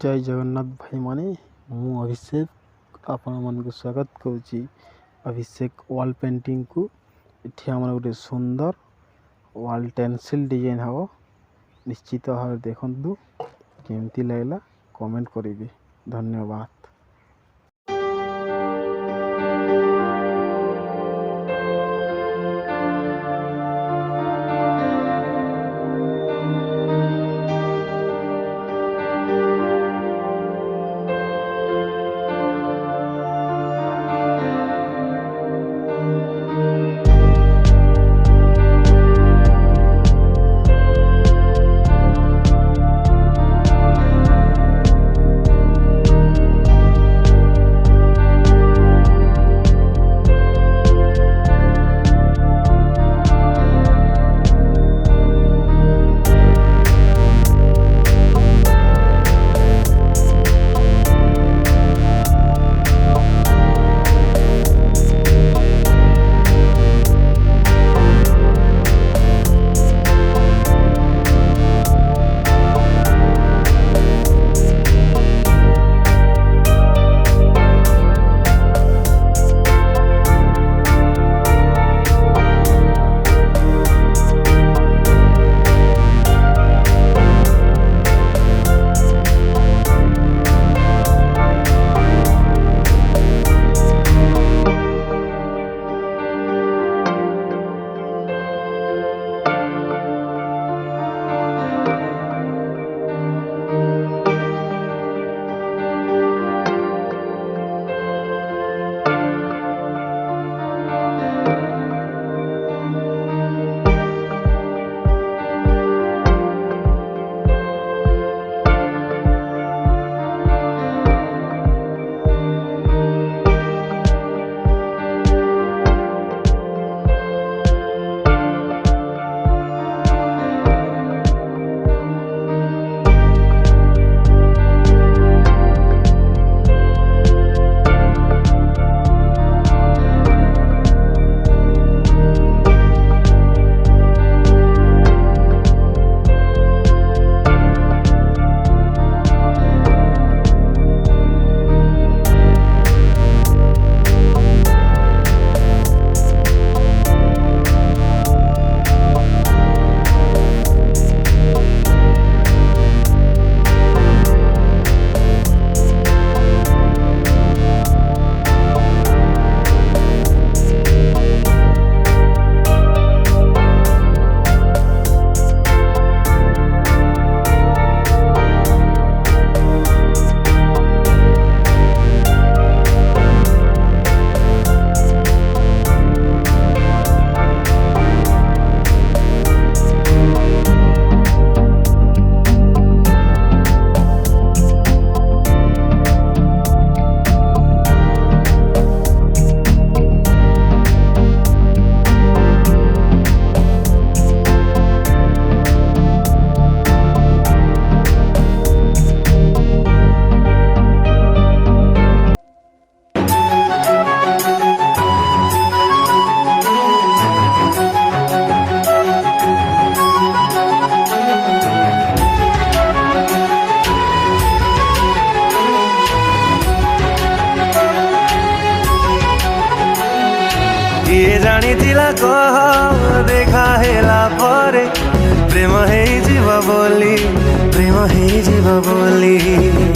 जय जगन्नाथ भाई माने मु अभिषेक आपण मन को स्वागत करुच्ची अभिषेक वॉल पेंटिंग को। इठी हमर गोटे सुंदर वॉल टेंसिल डिजाइन हम निश्चित भाव देखु केमती लगला कमेंट करेंगे। धन्यवाद। किए जानिथिला कह देखा हेला परे प्रेम हेई जीव बोली प्रेम हेई जीव बोली।